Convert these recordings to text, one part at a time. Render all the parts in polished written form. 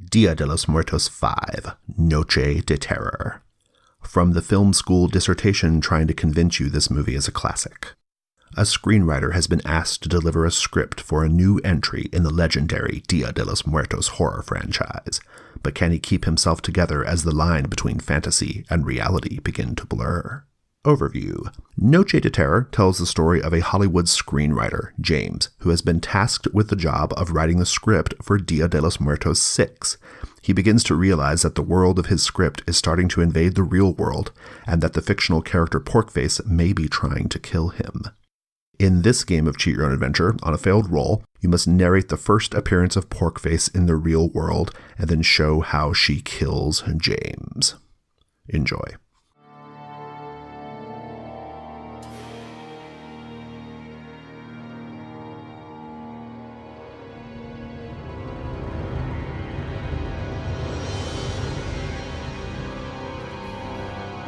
Dia de los Muertos 5, Noche de Terror. From the film school dissertation trying to convince you this movie is a classic. A screenwriter has been asked to deliver a script for a new entry in the legendary Dia de los Muertos horror franchise, but can he keep himself together as the line between fantasy and reality begin to blur? Overview. Noche de Terror tells the story of a Hollywood screenwriter, James, who has been tasked with the job of writing the script for Dia de los Muertos 6. He begins to realize that the world of his script is starting to invade the real world, and that the fictional character Porkface may be trying to kill him. In this game of Choose Your Own Adventure, on a failed roll, you must narrate the first appearance of Porkface in the real world, and then show how she kills James. Enjoy.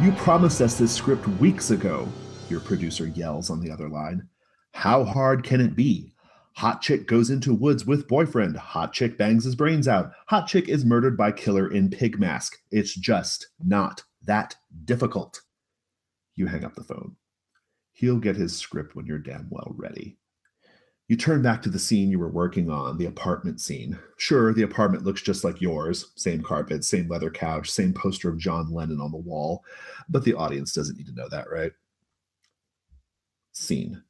You promised us this script weeks ago, your producer yells on the other line. How hard can it be? Hot chick goes into woods with boyfriend. Hot chick bangs his brains out. Hot chick is murdered by killer in pig mask. It's just not that difficult. You hang up the phone. He'll get his script when you're damn well ready. You turn back to the scene you were working on, the apartment scene. Sure, the apartment looks just like yours. Same carpet, same leather couch, same poster of John Lennon on the wall. But the audience doesn't need to know that, right? Scene.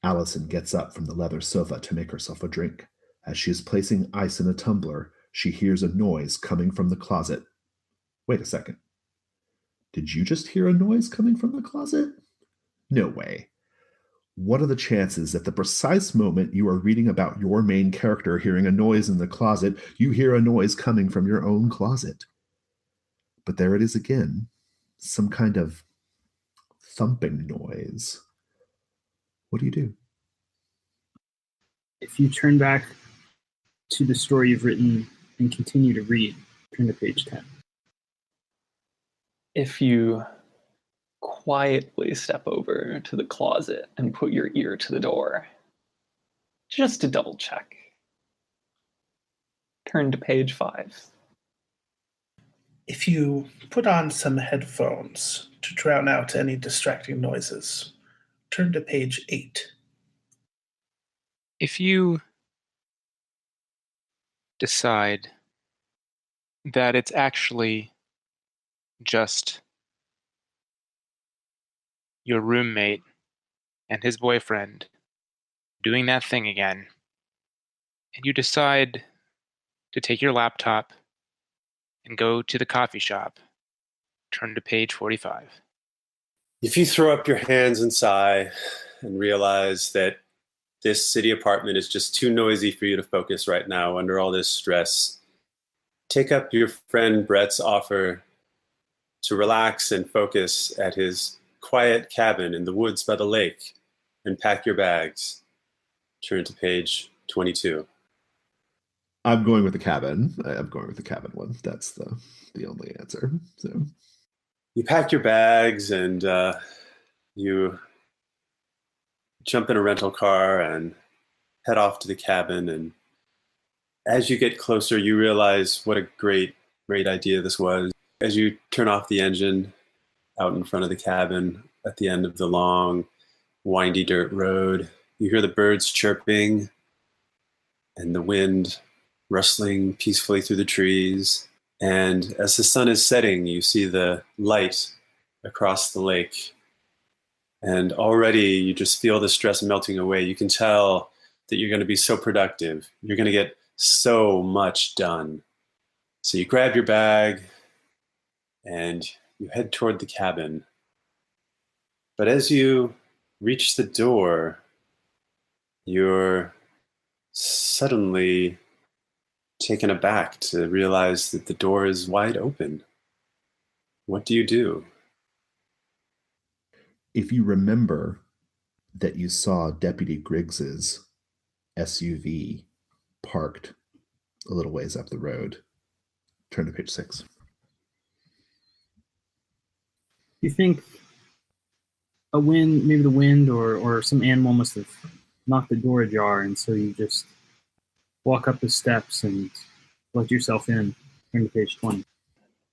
Allison gets up from the leather sofa to make herself a drink. As she is placing ice in a tumbler, she hears a noise coming from the closet. Wait a second. Did you just hear a noise coming from the closet? No way. What are the chances that the precise moment you are reading about your main character hearing a noise in the closet, you hear a noise coming from your own closet? But there it is again. Some kind of thumping noise. What do you do? If you turn back to the story you've written and continue to read, turn to page 10. If you quietly step over to the closet and put your ear to the door, just to double check, turn to page 5. If you put on some headphones to drown out any distracting noises, turn to page 8. If you decide that it's actually just your roommate and his boyfriend doing that thing again, and you decide to take your laptop and go to the coffee shop, turn to page 45. If you throw up your hands and sigh and realize that this city apartment is just too noisy for you to focus right now under all this stress, take up your friend Brett's offer to relax and focus at his quiet cabin in the woods by the lake and pack your bags. Turn to page 22. I'm going with the cabin. I'm going with the cabin one. That's the only answer. So you pack your bags and you jump in a rental car and head off to the cabin. And as you get closer, you realize what a great idea this was. As you turn off the engine out in front of the cabin at the end of the long, windy dirt road, you hear the birds chirping and the wind rustling peacefully through the trees. And as the sun is setting, you see the light across the lake. And already you just feel the stress melting away. You can tell that you're going to be so productive. You're going to get so much done. So you grab your bag and you head toward the cabin. But as you reach the door, you're suddenly taken aback to realize that the door is wide open. What do you do? If you remember that you saw Deputy Griggs's SUV parked a little ways up the road, turn to page 6. You think maybe the wind or some animal must have knocked the door ajar, and so you just walk up the steps and Let yourself in. Turn to page 20.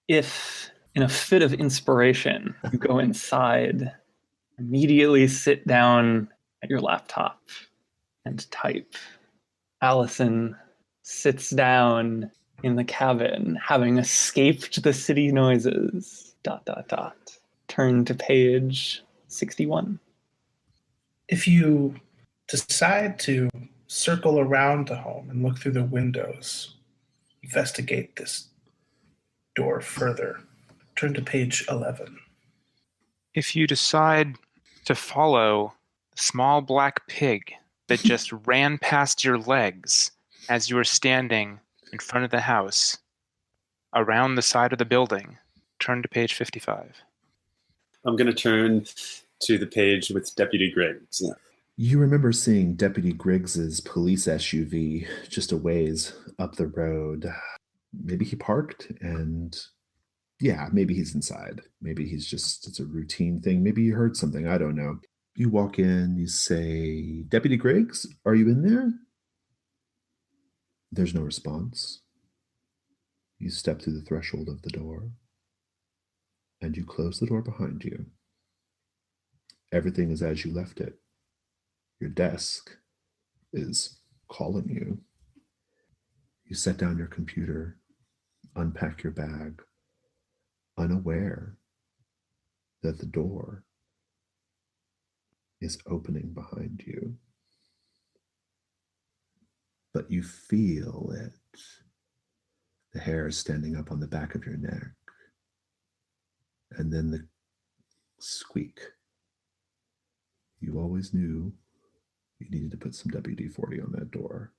If, in a fit of inspiration, you go inside, immediately sit down at your laptop and type. Allison sits down in the cabin, having escaped the city noises. ... Turn to page 61. If you decide to circle around the home and look through the windows, investigate this door further, turn to page 11. If you decide to follow the small black pig that just ran past your legs as you were standing in front of the house, around the side of the building, turn to page 55. I'm going to turn to the page with Deputy Griggs. You remember seeing Deputy Griggs's police SUV just a ways up the road. Maybe he parked and yeah, maybe he's inside. Maybe it's a routine thing. Maybe you heard something. I don't know. You walk in, you say, Deputy Griggs, are you in there? There's no response. You step through the threshold of the door and you close the door behind you. Everything is as you left it. Your desk is calling you. You set down your computer, unpack your bag, unaware that the door is opening behind you. But you feel it. The hair is standing up on the back of your neck. And then the squeak. You always knew you needed to put some WD-40 on that door.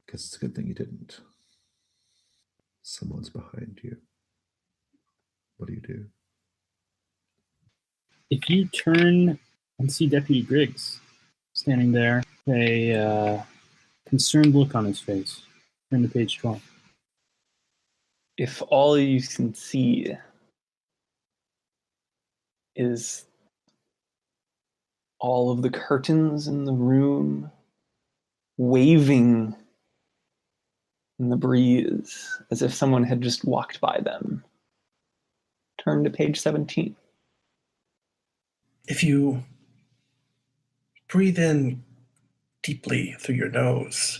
Because it's a good thing you didn't. Someone's behind you. What do? If you turn and see Deputy Griggs standing there, a concerned look on his face, turn to page 12. If all you can see is all of the curtains in the room waving in the breeze as if someone had just walked by them, turn to page 17. If you breathe in deeply through your nose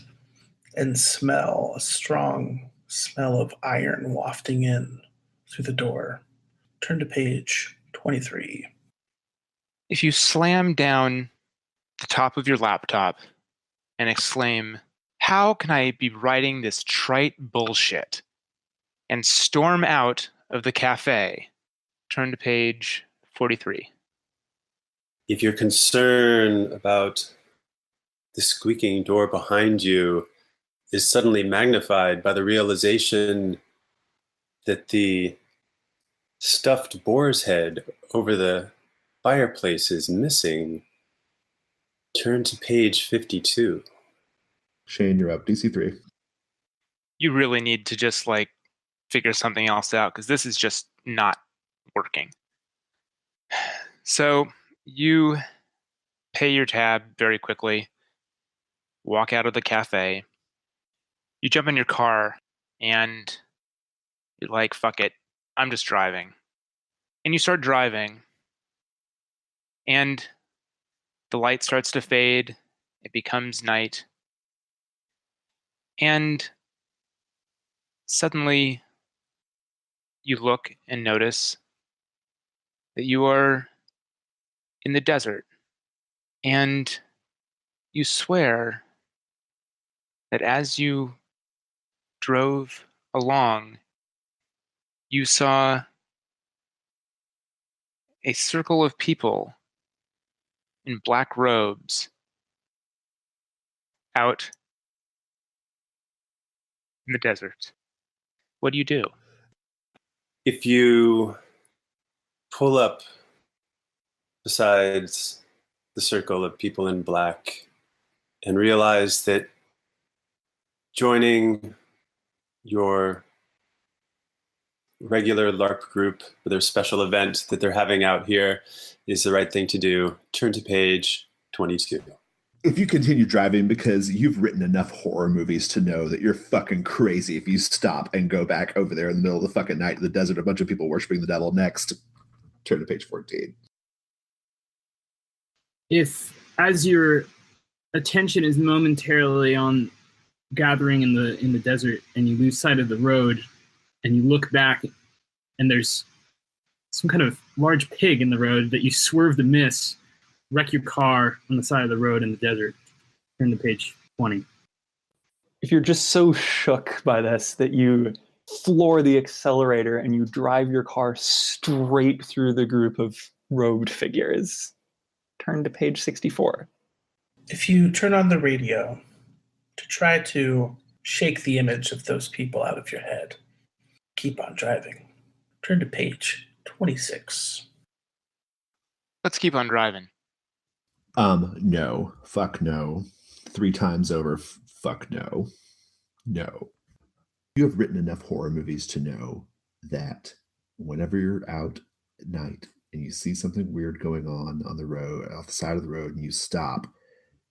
and smell a strong smell of iron wafting in through the door, turn to page 23. If you slam down the top of your laptop and exclaim, "How can I be writing this trite bullshit?" and storm out of the cafe, turn to page 43. If your concern about the squeaking door behind you is suddenly magnified by the realization that the stuffed boar's head over the fireplace is missing, turn to page 52. Shane, you're up. DC 3. You really need to just figure something else out because this is just not working. So you pay your tab very quickly, walk out of the cafe, you jump in your car, and you're like, fuck it, I'm just driving. And you start driving, and the light starts to fade, it becomes night, and suddenly you look and notice that you are in the desert, and you swear that as you drove along, you saw a circle of people in black robes out in the desert. What do you do? If you pull up besides the circle of people in black and realize that joining your regular LARP group for their special event that they're having out here is the right thing to do, turn to page 22. if you continue driving, because you've written enough horror movies to know that you're fucking crazy if you stop and go back over there in the middle of the fucking night in the desert, a bunch of people worshiping the devil. Next, turn to page 14. If, as your attention is momentarily on gathering in the desert, and you lose sight of the road, and you look back, and there's some kind of large pig in the road that you swerve to miss, wreck your car on the side of the road in the desert. Turn to page 20. If you're just so shook by this that you floor the accelerator and you drive your car straight through the group of robed figures, turn to page 64. If you turn on the radio to try to shake the image of those people out of your head, keep on driving. Turn to page 26. Let's keep on driving. No. Fuck no. 3 times over, fuck no. No. You have written enough horror movies to know that whenever you're out at night and you see something weird going on the road, off the side of the road, and you stop,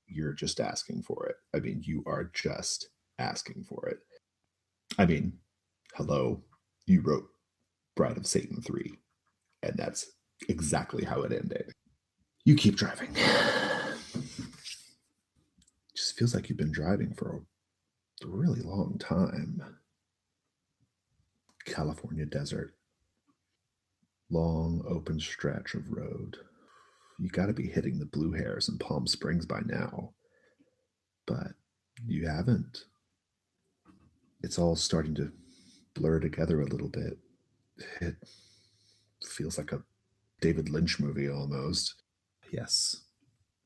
you're just asking for it. I mean, you are just asking for it. I mean, hello, you wrote Bride of Satan 3, and that's exactly how it ended. You keep driving. Just feels like you've been driving for a really long time. California desert. Long open stretch of road. You got to be hitting the Blue Hairs in Palm Springs by now. But you haven't. It's all starting to blur together a little bit. It feels like a David Lynch movie almost. Yes.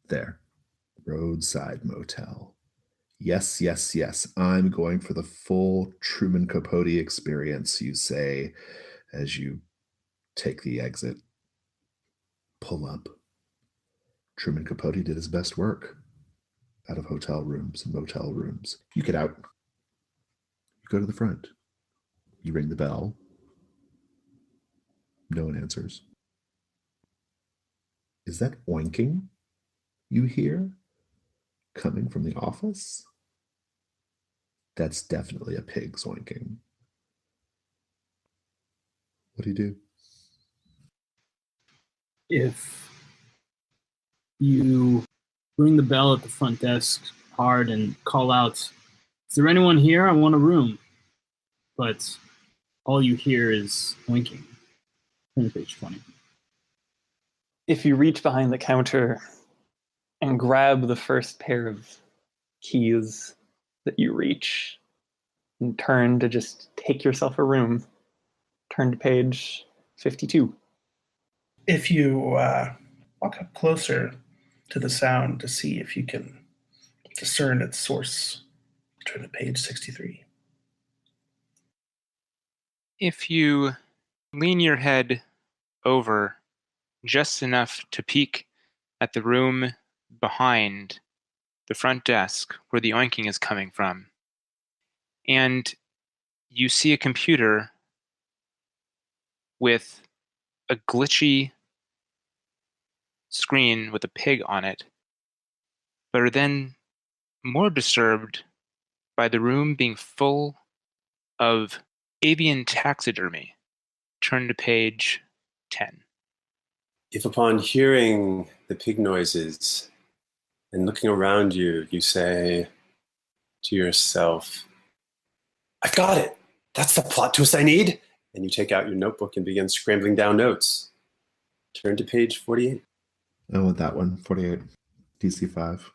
There. Roadside motel. Yes, yes, yes. I'm going for the full Truman Capote experience, you say, as you take the exit. Pull up. Truman Capote did his best work out of hotel rooms and motel rooms. You get out. You go to the front. You ring the bell. No one answers. Is that oinking you hear coming from the office? That's definitely a pig zoinking. What do you do? If you ring the bell at the front desk hard and call out, "Is there anyone here? I want a room." But all you hear is oinking. Turn to page 20. If you reach behind the counter and grab the first pair of keys that you reach and turn to just take yourself a room, turn to page 52. If you walk up closer to the sound to see if you can discern its source, turn to page 63. If you lean your head over just enough to peek at the room behind the front desk where the oinking is coming from, and you see a computer with a glitchy screen with a pig on it, but are then more disturbed by the room being full of avian taxidermy. Turn to page 10. If upon hearing the pig noises and looking around you, you say to yourself, "I've got it. That's the plot twist I need." And you take out your notebook and begin scrambling down notes. Turn to page 48. I want that one. 48. DC5.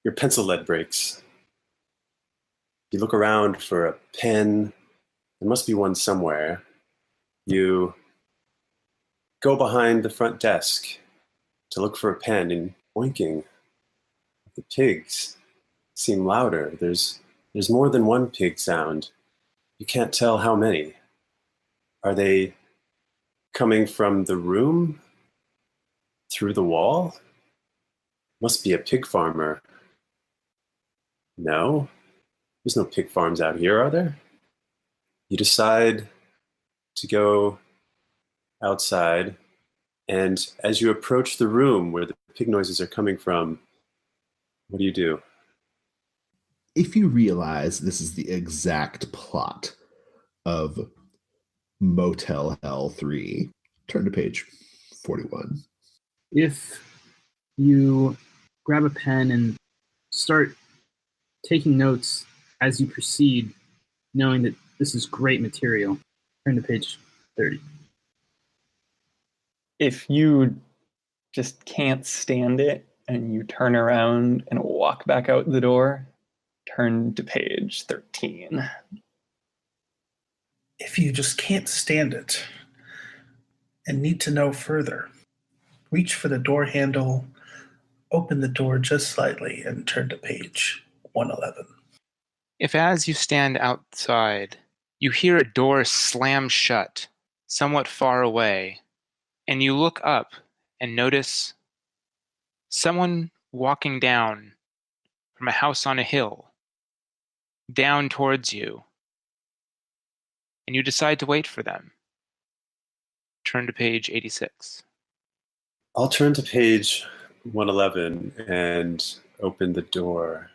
Your pencil lead breaks. You look around for a pen. There must be one somewhere. You go behind the front desk to look for a pen, and oinking. The pigs seem louder. There's more than one pig sound. You can't tell how many. Are they coming from the room? Through the wall? Must be a pig farmer. No? There's no pig farms out here, are there? You decide to go outside, and as you approach the room where the pig noises are coming from, What do you do? If you realize this is the exact plot of Motel Hell 3, turn to page 41. If you grab a pen and start taking notes as you proceed, knowing that this is great material, turn to page 30. If you just can't stand it and you turn around and walk back out the door, turn to page 13. If you just can't stand it and need to know further, reach for the door handle, open the door just slightly, and turn to page 111. If as you stand outside, you hear a door slam shut, somewhat far away, and you look up and notice someone walking down from a house on a hill, down towards you, and you decide to wait for them, turn to page 86. I'll turn to page 111 and open the door.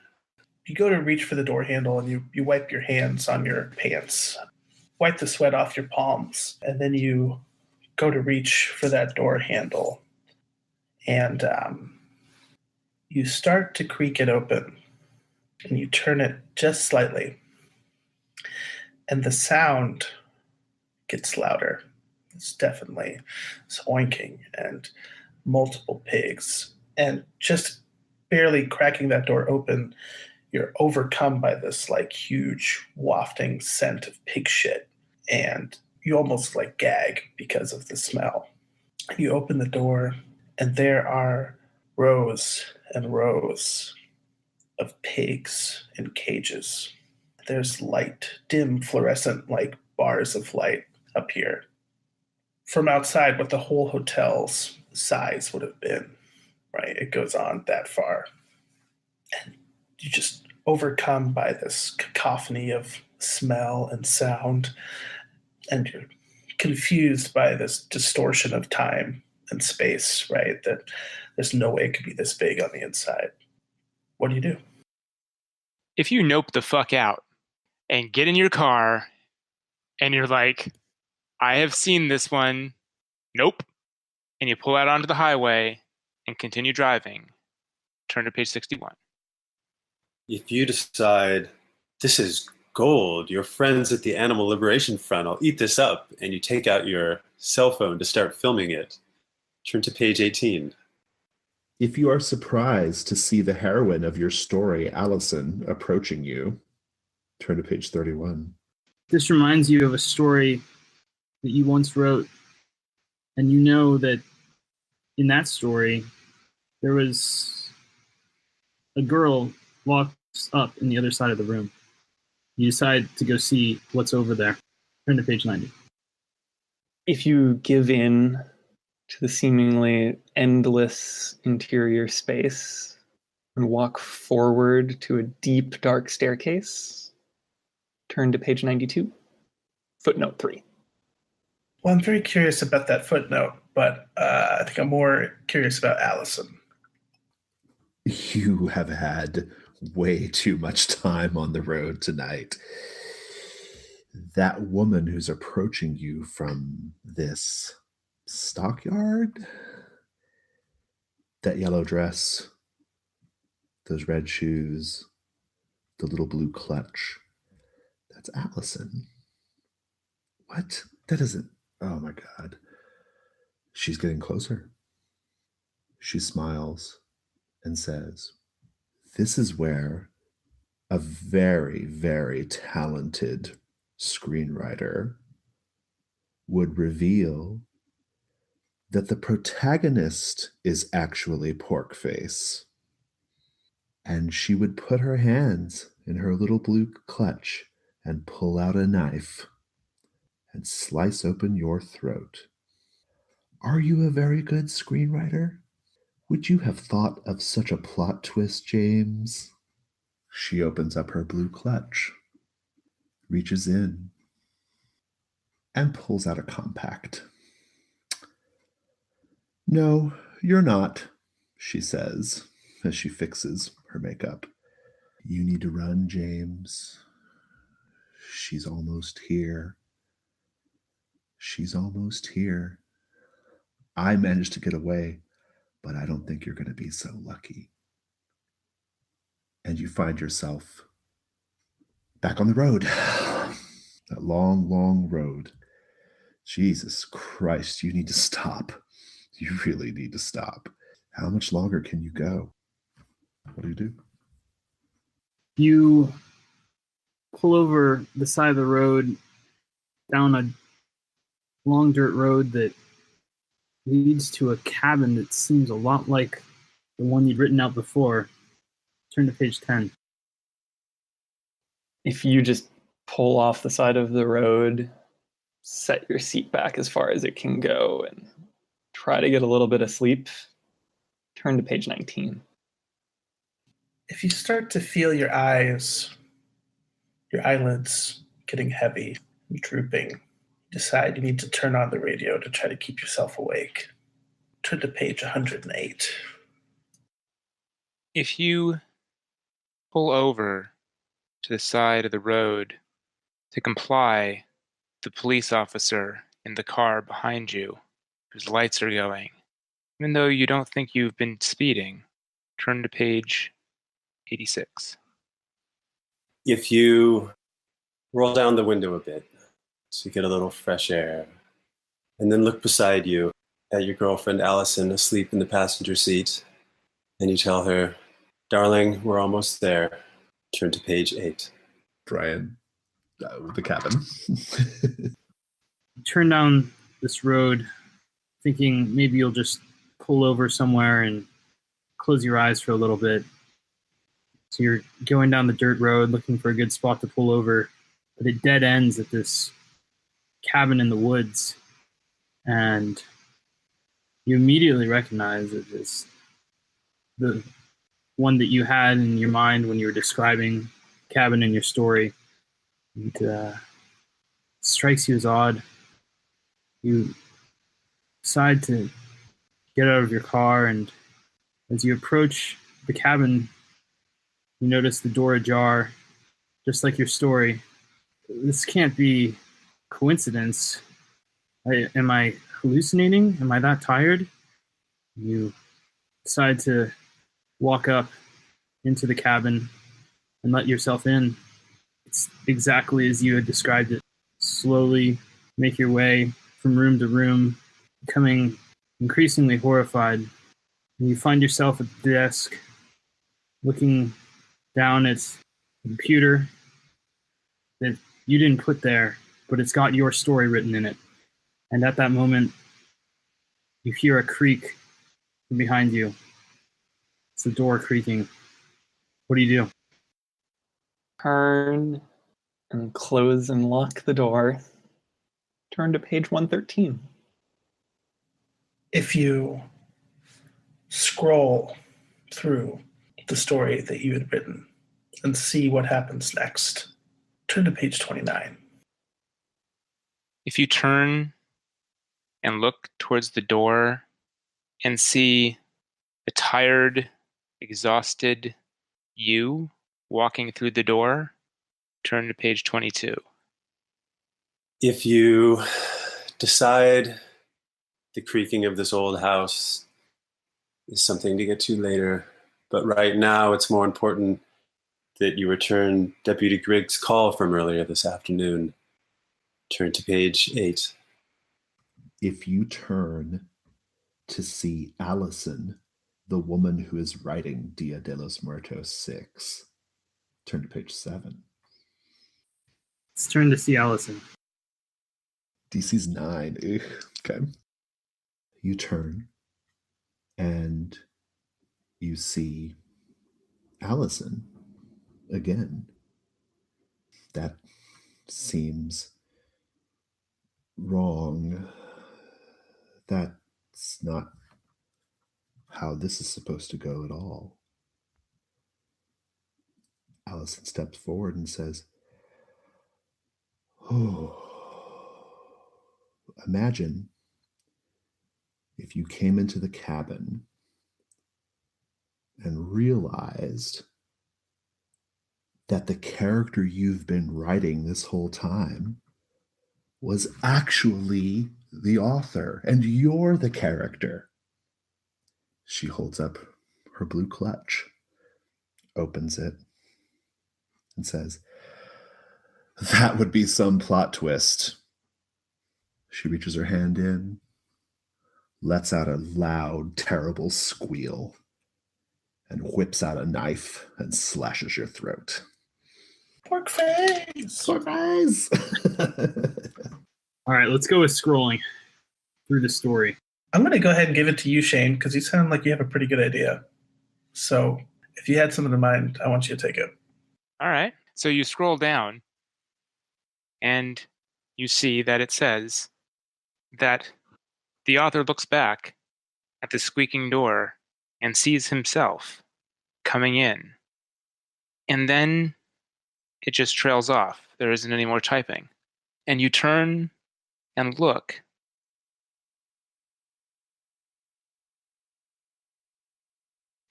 You go to reach for the door handle and you wipe your hands on your pants, wipe the sweat off your palms, and then you go to reach for that door handle. And you start to creak it open and you turn it just slightly. And the sound gets louder. It's definitely oinking and multiple pigs. And just barely cracking that door open, you're overcome by this like huge wafting scent of pig shit. And you almost like gag because of the smell. You open the door and there are rows and rows of pigs in cages. There's light, dim fluorescent like bars of light up here. From outside, what the whole hotel's size would have been, right? It goes on that far. And you just overcome by this cacophony of smell and sound, and you're confused by this distortion of time and space, right? That there's no way it could be this big on the inside. What do you do? If you nope the fuck out and get in your car and you're like, I have seen this one, nope, and you pull out onto the highway and continue driving, turn to page 61. If you decide, this is gold, your friends at the Animal Liberation Front, I'll eat this up, and you take out your cell phone to start filming it, turn to page 18. If you are surprised to see the heroine of your story, Allison, approaching you, turn to page 31. This reminds you of a story that you once wrote, and you know that in that story, there was a girl locked up in the other side of the room. You decide to go see what's over there. Turn to page 90. If you give in to the seemingly endless interior space and walk forward to a deep, dark staircase, turn to page 92, footnote 3. Well, I'm very curious about that footnote, but I think I'm more curious about Allison. You have had way too much time on the road tonight. That woman who's approaching you from this stockyard, that yellow dress, those red shoes, the little blue clutch, that's Allison. What? That isn't. Oh my God. She's getting closer. She smiles and says, this is where a very, very talented screenwriter would reveal that the protagonist is actually Porkface. And she would put her hands in her little blue clutch and pull out a knife and slice open your throat. Are you a very good screenwriter? Would you have thought of such a plot twist, James? She opens up her blue clutch, reaches in, and pulls out a compact. No, you're not, she says, as she fixes her makeup. You need to run, James. She's almost here. She's almost here. I managed to get away, but I don't think you're going to be so lucky. And you find yourself back on the road. That long, long road. Jesus Christ, you need to stop. You really need to stop. How much longer can you go? What do you do? You pull over the side of the road down a long dirt road that leads to a cabin that seems a lot like the one you'd written out before. Turn to page 10. If you just pull off the side of the road, set your seat back as far as it can go, and try to get a little bit of sleep, turn to page 19. If you start to feel your eyelids getting heavy and drooping, you decide you need to turn on the radio to try to keep yourself awake. Turn to page 108. If you pull over to the side of the road to comply with the police officer in the car behind you, whose lights are going, even though you don't think you've been speeding, turn to page 86. If you roll down the window a bit so you get a little fresh air, and then look beside you at your girlfriend Allison asleep in the passenger seat, and you tell her, "Darling, we're almost there." Turn to page 8. Brian, with the cabin. Turn down this road thinking maybe you'll just pull over somewhere and close your eyes for a little bit. So you're going down the dirt road looking for a good spot to pull over, but it dead ends at this cabin in the woods. And you immediately recognize that this the one that you had in your mind when you were describing cabin in your story. It strikes you as odd. You decide to get out of your car, and as you approach the cabin, you notice the door ajar, just like your story. This can't be coincidence. Am I hallucinating? Am I that tired? You decide to walk up into the cabin and let yourself in. It's exactly as you had described it. Slowly make your way from room to room, becoming increasingly horrified. And you find yourself at the desk, looking down at the computer that you didn't put there, but it's got your story written in it. And at that moment, you hear a creak from behind you. It's the door creaking. What do you do? Turn and close and lock the door. Turn to page 113. If you scroll through the story that you had written and see what happens next, turn to page 29. If you turn and look towards the door and see a tired, exhausted you walking through the door, turn to page 22. If you decide the creaking of this old house is something to get to later, but right now it's more important that you return Deputy Griggs' call from earlier this afternoon, turn to page 8. If you turn to see Allison, the woman who is writing Dia de los Muertos 6, turn to page 7. Let's turn to see Allison. DC's 9. Ugh. Okay. You turn and you see Allison again. That seems wrong. That's not how this is supposed to go at all. Allison steps forward and says, "Oh, imagine if you came into the cabin and realized that the character you've been writing this whole time was actually the author, and you're the character. She holds up her blue clutch, opens it, and says, "That would be some plot twist." She reaches her hand in, lets out a loud, terrible squeal, and whips out a knife and slashes your throat. Pork face! Pork face! All right, let's go with scrolling through the story. I'm going to go ahead and give it to you, Shane, because you sound like you have a pretty good idea. So if you had something in mind, I want you to take it. All right. So you scroll down and you see that it says that the author looks back at the squeaking door and sees himself coming in. And then it just trails off. There isn't any more typing. And you turn and look.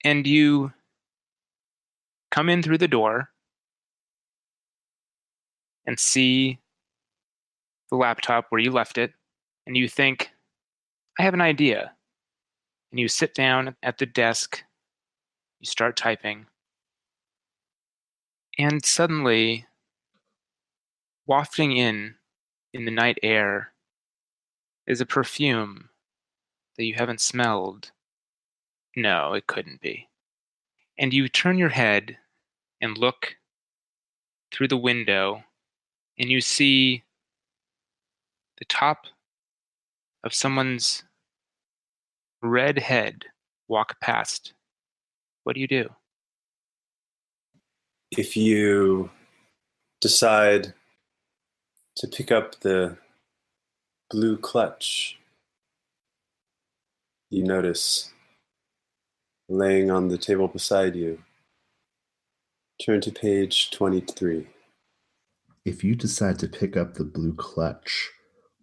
And you come in through the door and see the laptop where you left it. And you think, I have an idea. And you sit down at the desk. You start typing. And suddenly, wafting in the night air, is a perfume that you haven't smelled. No, it couldn't be. And you turn your head and look through the window, and you see the top of someone's red head walk past. What do you do? If you decide to pick up the blue clutch, you notice laying on the table beside you. Turn to page 23. If you decide to pick up the blue clutch,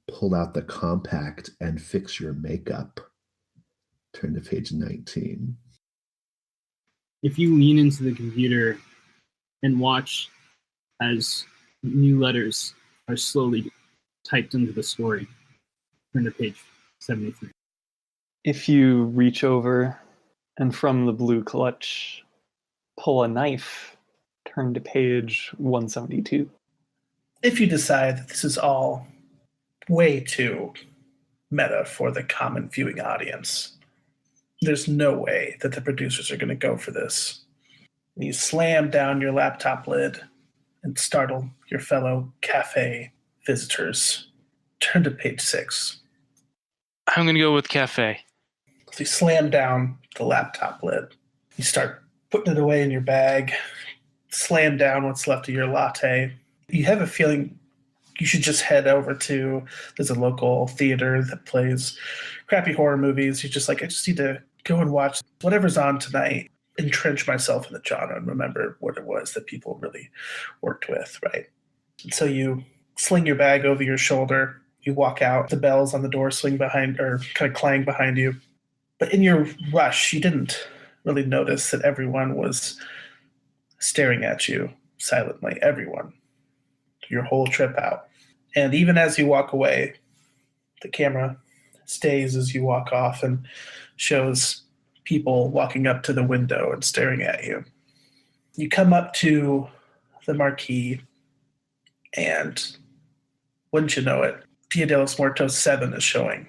pull out the compact, and fix your makeup, turn to page 19. If you lean into the computer and watch as new letters are slowly typed into the story, turn to page 73. If you reach over and from the blue clutch pull a knife, turn to page 172. If you decide that this is all way too meta for the common viewing audience, there's no way that the producers are going to go for this. You slam down your laptop lid and startle your fellow cafe visitors. Turn to page 6. I'm going to go with cafe. So you slam down the laptop lid. You start putting it away in your bag, slam down what's left of your latte. You have a feeling you should just head over to, there's a local theater that plays crappy horror movies. You're just like, I just need to go and watch whatever's on tonight, entrench myself in the genre and remember what it was that people really worked with, right? And so you sling your bag over your shoulder. You walk out. The bells on the door swing behind, or kind of clang behind you. But in your rush, you didn't really notice that everyone was staring at you silently. Everyone. Your whole trip out. And even as you walk away, the camera stays as you walk off and shows people walking up to the window and staring at you. You come up to the marquee, and wouldn't you know it, Dia de los Muertos 7 is showing.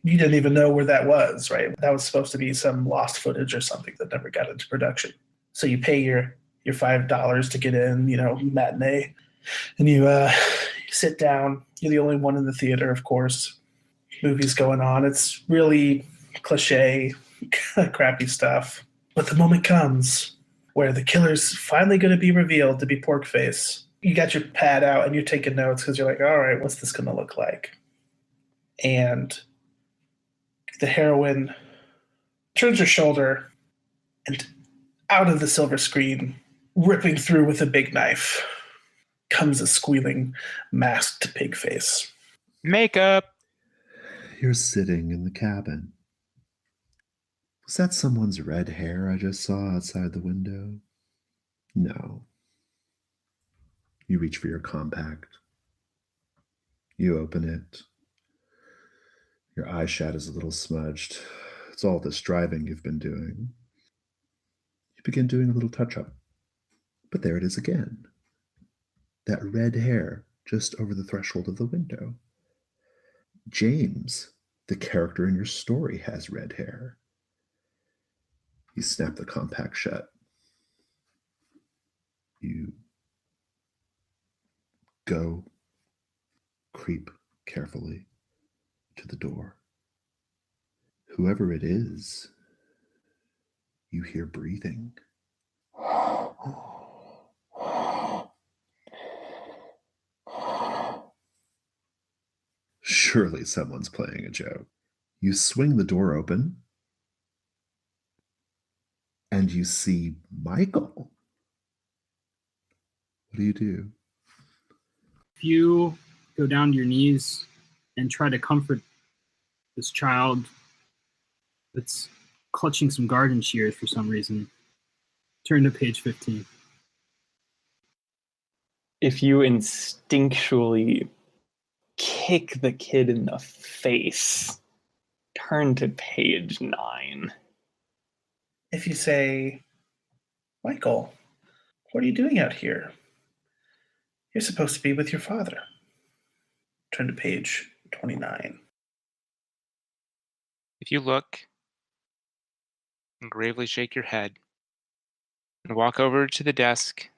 You didn't even know where that was, right? That was supposed to be some lost footage or something that never got into production. So you pay your $5 to get in, matinee, and you sit down. You're the only one in the theater, of course. Movie's going on. It's really cliche, crappy stuff. But the moment comes where the killer's finally going to be revealed to be Porkface. You got your pad out and you're taking notes because you're like, all right, what's this going to look like? And the heroine turns her shoulder, and out of the silver screen, ripping through with a big knife, comes a squealing, masked pig face. Makeup. You're sitting in the cabin. Was that someone's red hair I just saw outside the window? No. You reach for your compact. You open it. Your eyeshad is a little smudged. It's all this driving you've been doing. You begin doing a little touch-up. But there it is again. That red hair just over the threshold of the window. James, the character in your story, has red hair. You snap the compact shut. You go, creep carefully to the door. Whoever it is, you hear breathing. Surely someone's playing a joke. You swing the door open, and you see Michael. What do? If you go down to your knees and try to comfort this child that's clutching some garden shears for some reason, turn to page 15. If you instinctually kick the kid in the face, turn to page 9. If you say, Michael, what are you doing out here? You're supposed to be with your father. Turn to page 29. If you look and gravely shake your head and walk over to the desk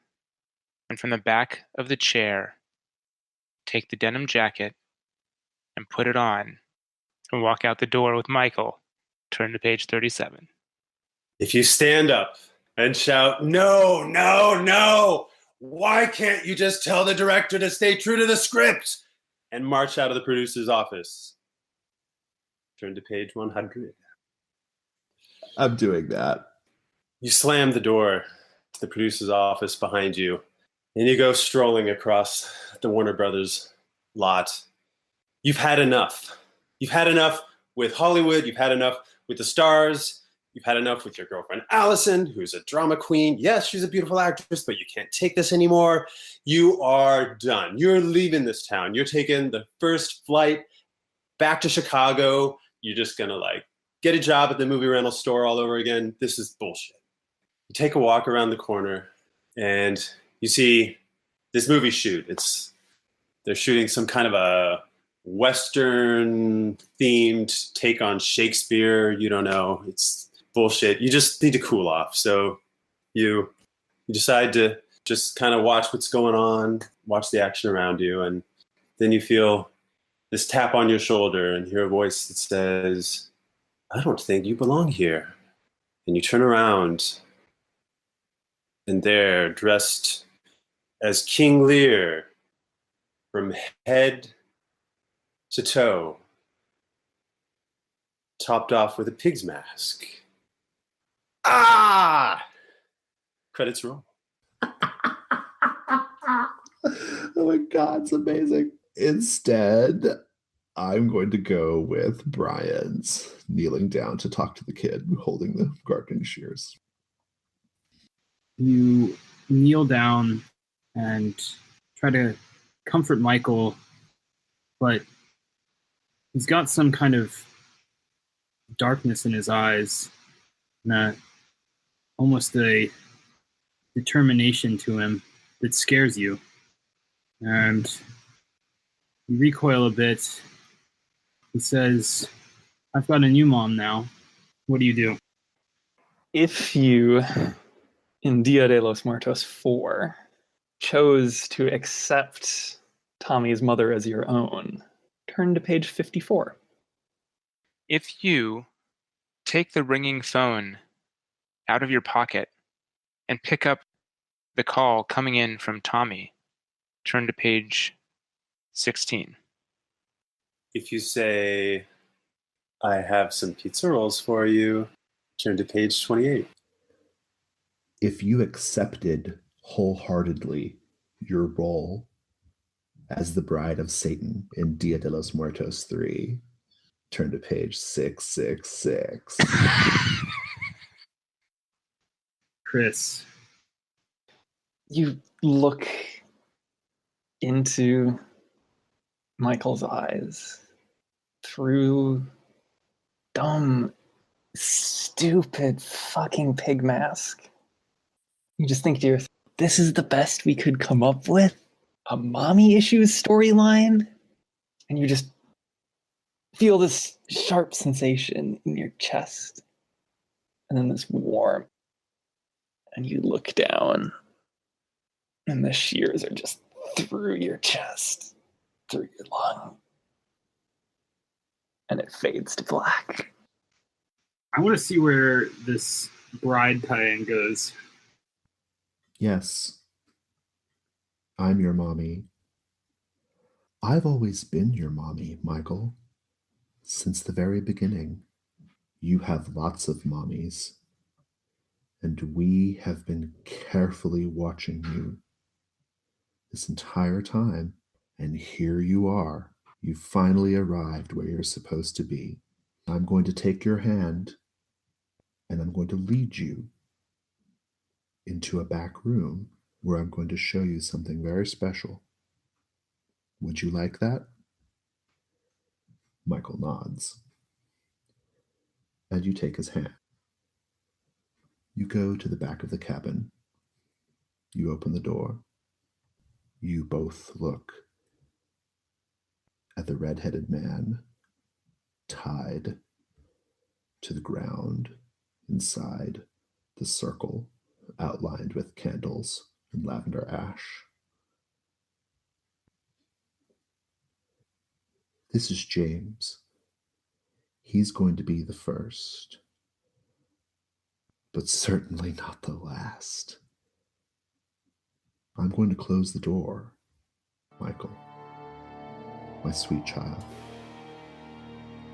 and from the back of the chair, take the denim jacket and put it on and walk out the door with Michael, turn to page 37. If you stand up and shout, no, no, no, why can't you just tell the director to stay true to the script? And march out of the producer's office. Turn to page 100. I'm doing that. You slam the door to the producer's office behind you, and you go strolling across the Warner Brothers lot. You've had enough. You've had enough with Hollywood. You've had enough with the stars. You've had enough with your girlfriend, Allison, who's a drama queen. Yes, she's a beautiful actress, but you can't take this anymore. You are done. You're leaving this town. You're taking the first flight back to Chicago. You're just going to get a job at the movie rental store all over again. This is bullshit. You take a walk around the corner and you see this movie shoot. They're shooting some kind of a Western themed take on Shakespeare. You don't know. It's bullshit. You just need to cool off. So you decide to just kind of watch what's going on, watch the action around you, and then you feel this tap on your shoulder and hear a voice that says, I don't think you belong here. And you turn around, and there, dressed as King Lear, from head to toe, topped off with a pig's mask. Ah! Credits roll. Oh my God, it's amazing. Instead, I'm going to go with Brian's kneeling down to talk to the kid holding the gardening shears. You kneel down and try to comfort Michael, but he's got some kind of darkness in his eyes, and almost a determination to him that scares you. And you recoil a bit. He says, I've got a new mom now. What do you do? If you, in Dia de los Muertos 4, chose to accept Tommy's mother as your own, turn to page 54. If you take the ringing phone out of your pocket and pick up the call coming in from Tommy, turn to page 16. If you say, I have some pizza rolls for you, turn to page 28. If you accepted wholeheartedly your role as the bride of Satan in Dia de los Muertos 3, Turn to page 666. Chris. You look into Michael's eyes through dumb, stupid fucking pig mask. You just think to yourself, this is the best we could come up with? A mommy issues storyline? And you just feel this sharp sensation in your chest. And then this warmth. And you look down. And the shears are just through your chest, through your lung. And it fades to black. I want to see where this bride tie-in goes. Yes, I'm your mommy. I've always been your mommy, Michael. Since the very beginning. You have lots of mommies. And we have been carefully watching you this entire time. And here you are. You finally arrived where you're supposed to be. I'm going to take your hand and I'm going to lead you into a back room where I'm going to show you something very special. Would you like that? Michael nods. And you take his hand. You go to the back of the cabin. You open the door. You both look at the red-headed man tied to the ground inside the circle outlined with candles and lavender ash. This is James. He's going to be the first, but certainly not the last. I'm going to close the door, Michael, my sweet child.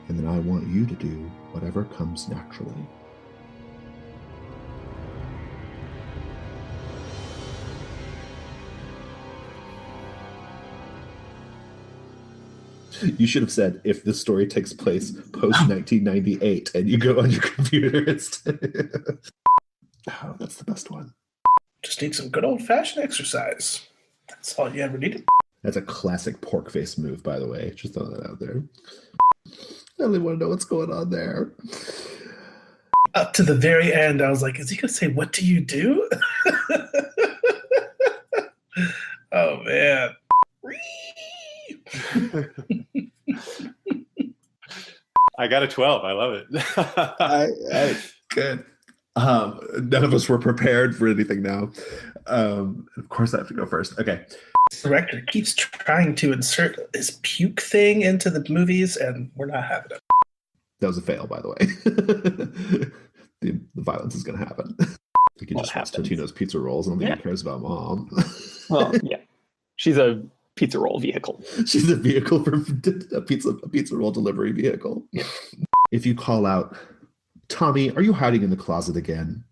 And then I want you to do whatever comes naturally. You should have said, if this story takes place post 1998 and you go on your computer instead. Oh, that's the best one. Just need some good old-fashioned exercise. That's all you ever needed. That's a classic pork face move, by the way. Just throwing that out there. I really want to know what's going on there. Up to the very end, I was like, is he going to say, what do you do? Oh, man. I got a 12. I love it. Good. None of us were prepared for anything now. Of course I have to go first. Okay. The director keeps trying to insert this puke thing into the movies, and we're not having it. That was a fail, by the way. The violence is going to happen. Like he just wants Totino's pizza rolls. I don't think he cares about mom. Well, yeah. She's a pizza roll vehicle. She's a vehicle for a pizza roll delivery vehicle. Yeah. If you call out, Tommy, are you hiding in the closet again?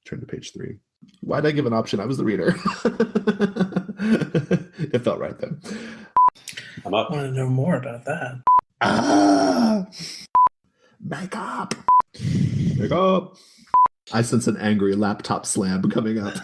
Turn to page 3. Why'd I give an option? I was the reader. It felt right then. I'm up. I want to know more about that. Makeup. Makeup. I sense an angry laptop slam coming up.